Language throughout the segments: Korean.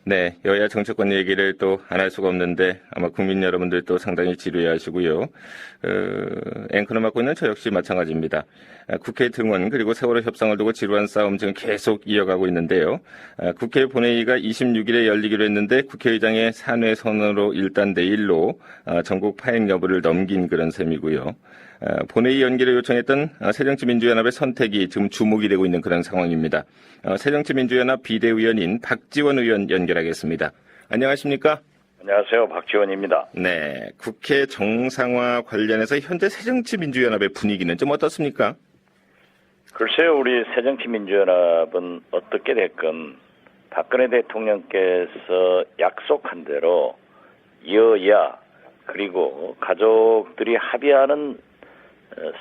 네, 여야 정치권 얘기를 또 안 할 수가 없는데 아마 국민 여러분들도 상당히 지루해하시고요. 앵커를 맡고 있는 저 역시 마찬가지입니다. 국회 등원 그리고 세월호 협상을 두고 지루한 싸움 지금 계속 이어가고 있는데요. 국회 본회의가 26일에 열리기로 했는데 국회의장의 산회 선언으로 일단 내일로 전국 파행 여부를 넘긴 그런 셈이고요. 본회의 연기를 요청했던 새정치민주연합의 선택이 지금 주목이 되고 있는 그런 상황입니다. 새정치민주연합 비대위원인 박지원 의원 연결하겠습니다. 안녕하십니까? 안녕하세요. 박지원입니다. 네, 국회 정상화 관련해서 현재 새정치민주연합의 분위기는 좀 어떻습니까? 글쎄요. 우리 새정치민주연합은 어떻게 됐건 박근혜 대통령께서 약속한 대로 여야 그리고 가족들이 합의하는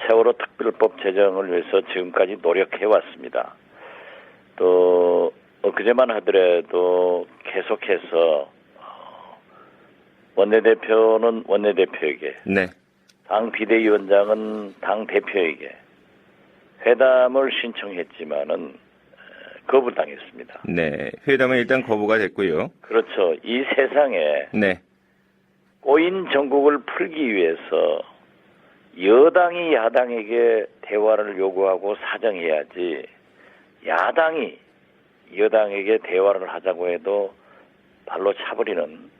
세월호 특별법 제정을 위해서 지금까지 노력해왔습니다. 또 엊그제만 하더라도 계속해서 원내대표는 원내대표에게, 네, 당 비대위원장은 당 대표에게 회담을 신청했지만은 거부당했습니다. 네, 회담은 일단 거부가 됐고요. 그렇죠. 이 세상에 네, 꼬인 전국을 풀기 위해서 여당이 야당에게 대화를 요구하고 사정해야지 야당이 여당에게 대화를 하자고 해도 발로 차버리는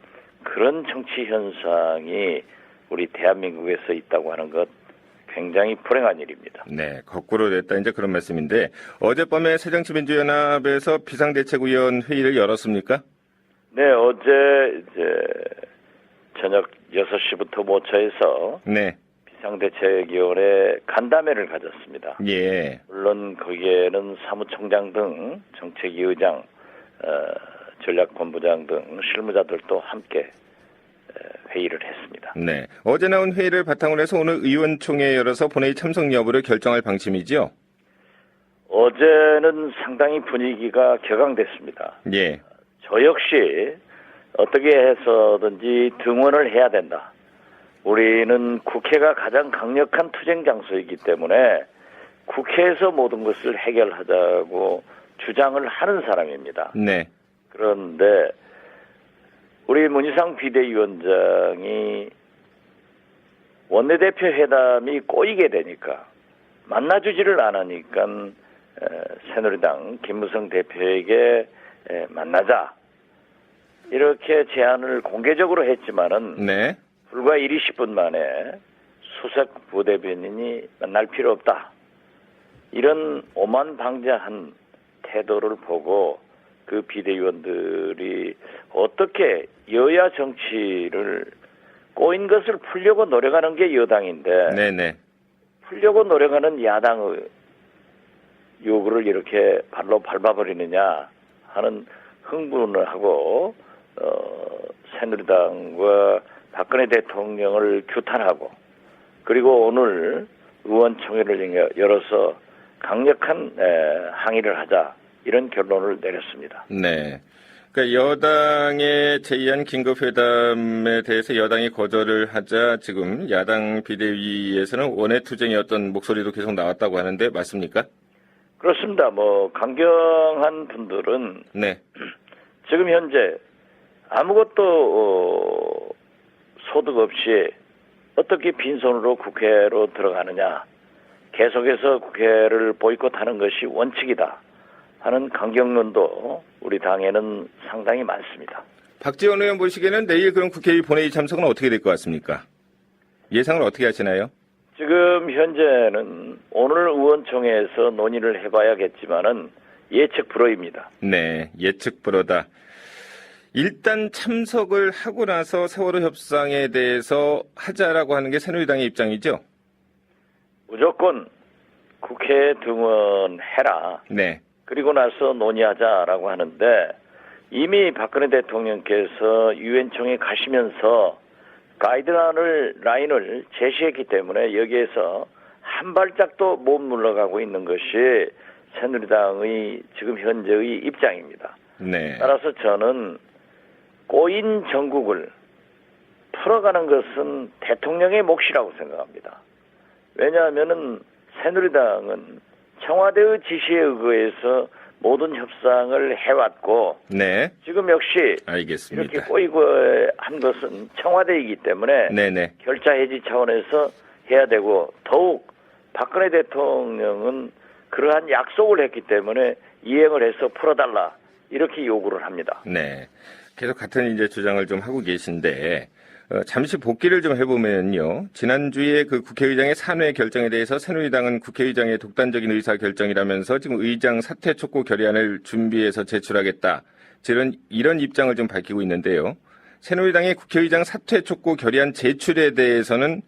그런 정치 현상이 우리 대한민국에서 있다고 하는 것 굉장히 불행한 일입니다. 네, 거꾸로 됐다 이제 그런 말씀인데 어젯밤에 새정치민주연합에서 비상대책위원 회의를 열었습니까? 네, 어제 이제 저녁 6시부터 모처에서 네, 비상대책위원회 간담회를 가졌습니다. 예, 물론 거기에는 사무총장 등 정책위 의장, 전략본부장 등 실무자들도 함께 회의를 했습니다. 네. 어제 나온 회의를 바탕으로 해서 오늘 의원총회 열어서 본회의 참석 여부를 결정할 방침이죠? 어제는 상당히 분위기가 격앙됐습니다. 예, 저 역시 어떻게 해서든지 등원을 해야 된다. 우리는 국회가 가장 강력한 투쟁 장소이기 때문에 국회에서 모든 것을 해결하자고 주장을 하는 사람입니다. 네, 그런데 우리 문희상 비대위원장이 원내대표 회담이 꼬이게 되니까 만나주지를 않으니까 새누리당 김무성 대표에게 만나자 이렇게 제안을 공개적으로 했지만은 네, 불과 1, 20분 만에 수석 부대변인이 만날 필요 없다. 이런 오만방자한 태도를 보고 그 비대위원들이 어떻게 여야 정치를 꼬인 것을 풀려고 노력하는 게 여당인데 네. 풀려고 노력하는 야당의 요구를 이렇게 발로 밟아버리느냐 하는 흥분을 하고 새누리당과 박근혜 대통령을 규탄하고 그리고 오늘 의원총회를 열어서 강력한 항의를 하자 이런 결론을 내렸습니다. 네. 그러니까 여당의 제의한 긴급회담에 대해서 여당이 거절을 하자 지금 야당 비대위에서는 원외투쟁의 어떤 목소리도 계속 나왔다고 하는데 맞습니까? 그렇습니다. 강경한 분들은 네. 지금 현재 아무것도 소득 없이 어떻게 빈손으로 국회로 들어가느냐. 계속해서 국회를 보이콧하는 것이 원칙이다 하는 강경론도 우리 당에는 상당히 많습니다. 박지원 의원 보시기에는 내일 그럼 국회의 본회의 참석은 어떻게 될 것 같습니까? 예상을 어떻게 하시나요? 지금 현재는 오늘 의원총회에서 논의를 해봐야겠지만은 예측 불허입니다. 네, 예측 불허다. 일단 참석을 하고 나서 세월호 협상에 대해서 하자라고 하는 게 새누리당의 입장이죠? 무조건 국회에 등원해라. 네. 그리고 나서 논의하자라고 하는데 이미 박근혜 대통령께서 유엔총회 가시면서 가이드라인을 제시했기 때문에 여기에서 한 발짝도 못 물러가고 있는 것이 새누리당의 지금 현재의 입장입니다. 네. 따라서 저는 꼬인 전국을 풀어가는 것은 대통령의 몫이라고 생각합니다. 왜냐하면은 새누리당은 청와대의 지시에 의거해서 모든 협상을 해왔고 네. 지금 역시 알겠습니다. 이렇게 꼬이고 한 것은 청와대이기 때문에 네네. 결자 해지 차원에서 해야 되고 더욱 박근혜 대통령은 그러한 약속을 했기 때문에 이행을 해서 풀어달라 이렇게 요구를 합니다. 네. 계속 같은 이제 주장을 좀 하고 계신데 잠시 복기를 좀 해보면요. 지난주에 그 국회의장의 산회 결정에 대해서 새누리당은 국회의장의 독단적인 의사 결정이라면서 지금 의장 사퇴 촉구 결의안을 준비해서 제출하겠다. 이런 입장을 좀 밝히고 있는데요. 새누리당의 국회의장 사퇴 촉구 결의안 제출에 대해서는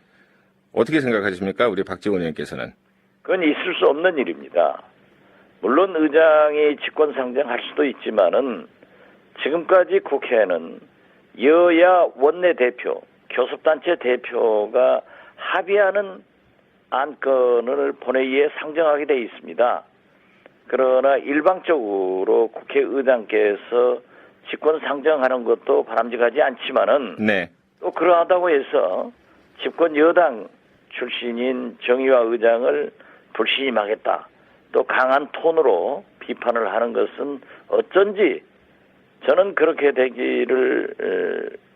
어떻게 생각하십니까? 우리 박지원 의원께서는. 그건 있을 수 없는 일입니다. 물론 의장이 직권상정할 수도 있지만은 지금까지 국회는 여야 원내대표, 교섭단체 대표가 합의하는 안건을 본회의에 상정하게 돼 있습니다. 그러나 일방적으로 국회의장께서 직권상정하는 것도 바람직하지 않지만은 네. 또 그러하다고 해서 집권 여당 출신인 정의화 의장을 불신임하겠다. 또 강한 톤으로 비판을 하는 것은 어쩐지 저는 그렇게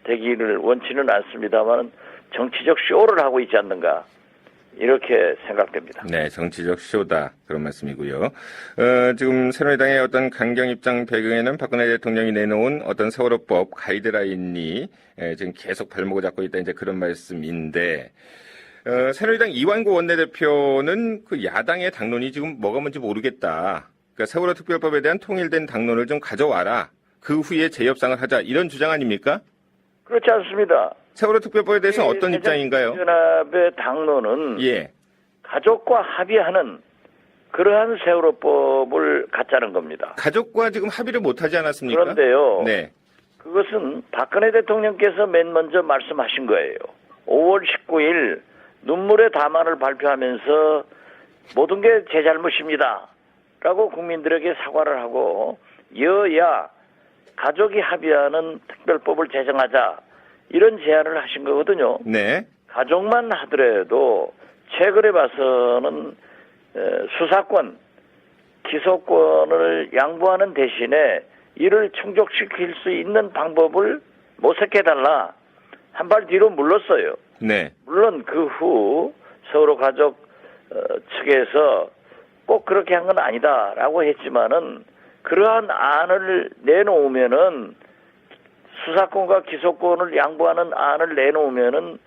되기를 원치는 않습니다만 정치적 쇼를 하고 있지 않는가 이렇게 생각됩니다. 네, 정치적 쇼다 그런 말씀이고요. 지금 새누리당의 어떤 강경 입장 배경에는 박근혜 대통령이 내놓은 어떤 세월호법 가이드라인이 지금 계속 발목을 잡고 있다 이제 그런 말씀인데. 새누리당 이완구 원내대표는 그 야당의 당론이 지금 뭐가 뭔지 모르겠다. 그러니까 세월호 특별법에 대한 통일된 당론을 좀 가져와라. 그 후에 재협상을 하자. 이런 주장 아닙니까? 그렇지 않습니다. 세월호 특별법에 대해서 어떤 입장인가요? 연합의 당론은 예. 가족과 합의하는 그러한 세월호법을 갖자는 겁니다. 가족과 지금 합의를 못하지 않았습니까? 그런데요. 네. 그것은 박근혜 대통령께서 맨 먼저 말씀하신 거예요. 5월 19일 눈물의 담화를 발표하면서 모든 게 제 잘못입니다. 라고 국민들에게 사과를 하고 여야 가족이 합의하는 특별법을 제정하자 이런 제안을 하신 거거든요. 네. 가족만 하더라도 최근에 봐서는 수사권, 기소권을 양보하는 대신에 이를 충족시킬 수 있는 방법을 모색해달라. 한 발 뒤로 물렀어요. 네. 물론 그 후 세월호 가족 측에서 꼭 그렇게 한 건 아니다라고 했지만은 그러한 안을 내놓으면은 수사권과 기소권을 양보하는 안을 내놓으면은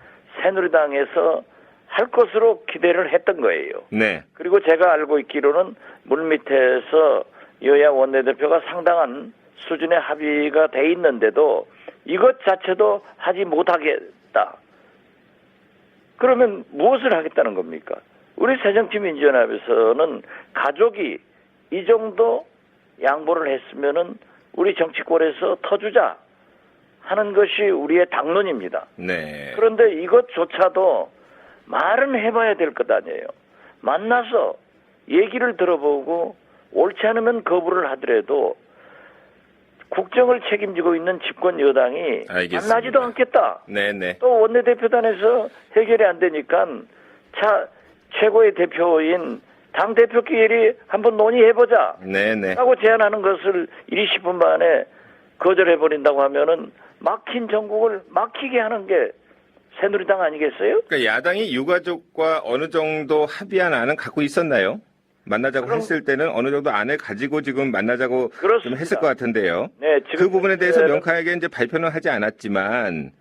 새누리당에서 할 것으로 기대를 했던 거예요. 네. 그리고 제가 알고 있기로는 물밑에서 여야 원내대표가 상당한 수준의 합의가 돼 있는데도 이것 자체도 하지 못하겠다. 그러면 무엇을 하겠다는 겁니까? 우리 새정치민주연합에서는 가족이 이 정도 양보를 했으면은 우리 정치권에서 터주자 하는 것이 우리의 당론입니다. 네. 그런데 이것조차도 말은 해봐야 될 것 아니에요. 만나서 얘기를 들어보고 옳지 않으면 거부를 하더라도 국정을 책임지고 있는 집권 여당이 알겠습니다. 만나지도 않겠다. 네네. 또 원내대표단에서 해결이 안 되니까 최고의 대표인 당대표끼리 한번 논의해보자. 네네. 라고 제안하는 것을 20분 만에 거절해버린다고 하면은 막힌 전국을 막히게 하는 게 새누리당 아니겠어요? 그러니까 야당이 유가족과 어느 정도 합의한 안은 갖고 있었나요? 만나자고 했을 때는 어느 정도 안을 가지고 지금 만나자고 그렇습니다. 좀 했을 것 같은데요. 네, 그 부분에 대해서 명확하게 이제 발표는 하지 않았지만,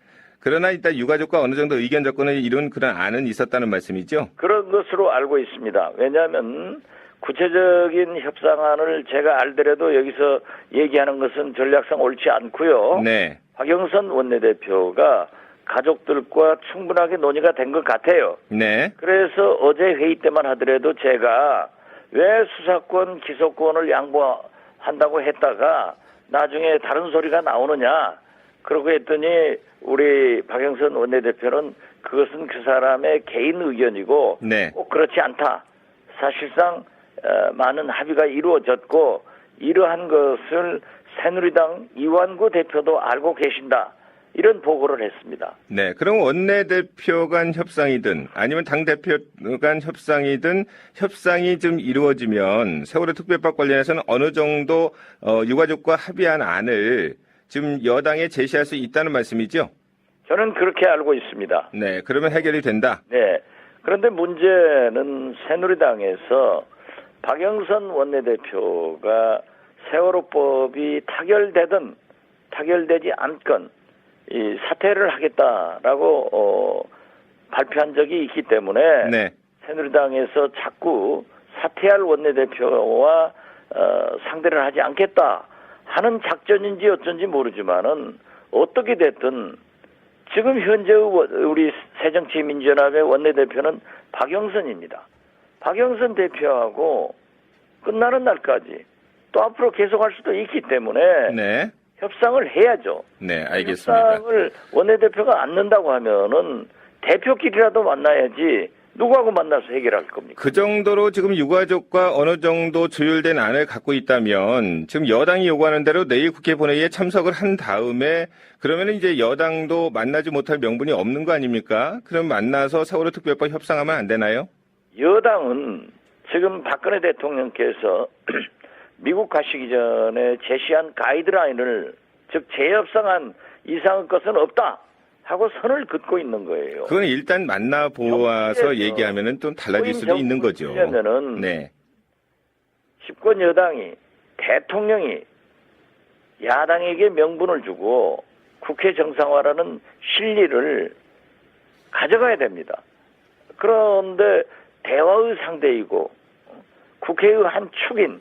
그러나 일단 유가족과 어느 정도 의견 접근을 이룬 그런 안은 있었다는 말씀이죠? 그런 것으로 알고 있습니다. 왜냐하면 구체적인 협상안을 제가 알더라도 여기서 얘기하는 것은 전략상 옳지 않고요. 네. 박영선 원내대표가 가족들과 충분하게 논의가 된 것 같아요. 네. 그래서 어제 회의 때만 하더라도 제가 왜 수사권, 기소권을 양보한다고 했다가 나중에 다른 소리가 나오느냐. 그러고 했더니 우리 박영선 원내대표는 그것은 그 사람의 개인 의견이고 네. 꼭 그렇지 않다. 사실상 많은 합의가 이루어졌고 이러한 것을 새누리당 이완구 대표도 알고 계신다. 이런 보고를 했습니다. 네, 그럼 원내대표 간 협상이든 아니면 당대표 간 협상이든 협상이 좀 이루어지면 세월호 특별법 관련해서는 어느 정도 유가족과 합의한 안을 지금 여당에 제시할 수 있다는 말씀이죠? 저는 그렇게 알고 있습니다. 네, 그러면 해결이 된다. 네. 그런데 문제는 새누리당에서 박영선 원내대표가 세월호법이 타결되든 타결되지 않건 이 사퇴를 하겠다라고 발표한 적이 있기 때문에 네. 새누리당에서 자꾸 사퇴할 원내대표와 상대를 하지 않겠다 하는 작전인지 어쩐지 모르지만은 어떻게 됐든 지금 현재 우리 새정치민주연합의 원내대표는 박영선입니다. 박영선 대표하고 끝나는 날까지 또 앞으로 계속할 수도 있기 때문에 네. 협상을 해야죠. 네, 알겠습니다. 협상을 원내대표가 않는다고 하면은 대표끼리라도 만나야지 누구하고 만나서 해결할 겁니까? 그 정도로 지금 유가족과 어느 정도 조율된 안을 갖고 있다면 지금 여당이 요구하는 대로 내일 국회 본회의에 참석을 한 다음에 그러면 이제 여당도 만나지 못할 명분이 없는 거 아닙니까? 그럼 만나서 세월호 특별법 협상하면 안 되나요? 여당은 지금 박근혜 대통령께서 미국 가시기 전에 제시한 가이드라인을 즉 재협상안 이상의 것은 없다 하고 선을 긋고 있는 거예요. 그건 일단 만나보아서 정치에서 얘기하면은 또 달라질 수도 있는 거죠. 왜냐면은 네. 집권 여당이 대통령이 야당에게 명분을 주고 국회 정상화라는 실리를 가져가야 됩니다. 그런데 대화의 상대이고 국회의 한 축인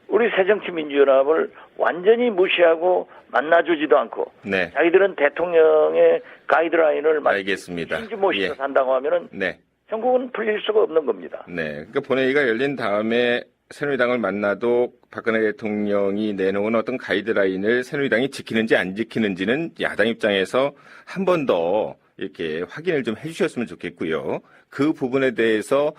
우리 새정치민주연합을 완전히 무시하고 만나주지도 않고 네. 자기들은 대통령의 가이드라인을 알겠습니다. 신지 모시고 예. 산다고 하면은 네. 전국은 풀릴 수가 없는 겁니다. 네. 그러니까 본회의가 열린 다음에 새누리당을 만나도 박근혜 대통령이 내놓은 어떤 가이드라인을 새누리당이 지키는지 안 지키는지는 야당 입장에서 한 번 더 이렇게 확인을 좀 해주셨으면 좋겠고요. 그 부분에 대해서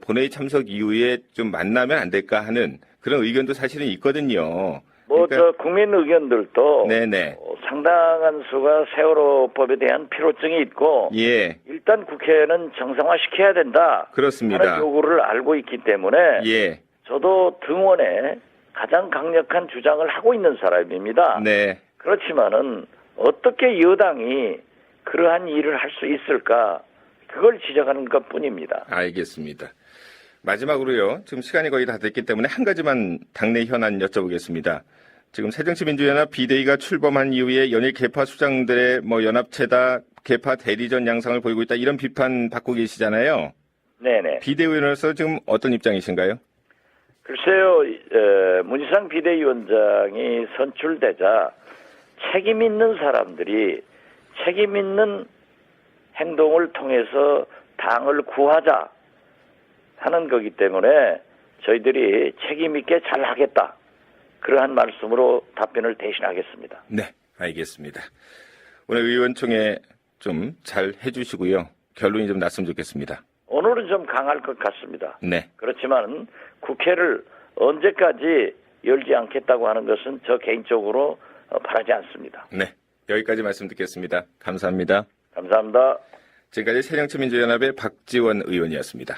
본회의 참석 이후에 좀 만나면 안 될까 하는 그런 의견도 사실은 있거든요. 저 국민 의견들도 네네. 상당한 수가 세월호법에 대한 필요성이 있고 예, 일단 국회는 정상화시켜야 된다 그렇습니다. 하는 요구를 알고 있기 때문에 예, 저도 등원에 가장 강력한 주장을 하고 있는 사람입니다. 네, 그렇지만은 어떻게 여당이 그러한 일을 할 수 있을까 그걸 지적하는 것뿐입니다. 알겠습니다. 마지막으로요. 지금 시간이 거의 다 됐기 때문에 한 가지만 당내 현안 여쭤보겠습니다. 지금 새정치민주연합 비대위가 출범한 이후에 연일 개파 수장들의 연합체다, 개파 대리전 양상을 보이고 있다 이런 비판 받고 계시잖아요. 네네. 비대위원으로서 지금 어떤 입장이신가요? 글쎄요, 문희상 비대위원장이 선출되자 책임 있는 사람들이 책임 있는 행동을 통해서 당을 구하자 하는 거기 때문에 저희들이 책임 있게 잘 하겠다. 그러한 말씀으로 답변을 대신하겠습니다. 네, 알겠습니다. 오늘 의원총회 좀 잘 해주시고요. 결론이 좀 났으면 좋겠습니다. 오늘은 좀 강할 것 같습니다. 네. 그렇지만 국회를 언제까지 열지 않겠다고 하는 것은 저 개인적으로 바라지 않습니다. 네. 여기까지 말씀 듣겠습니다. 감사합니다. 감사합니다. 지금까지 새정치민주연합의 박지원 의원이었습니다.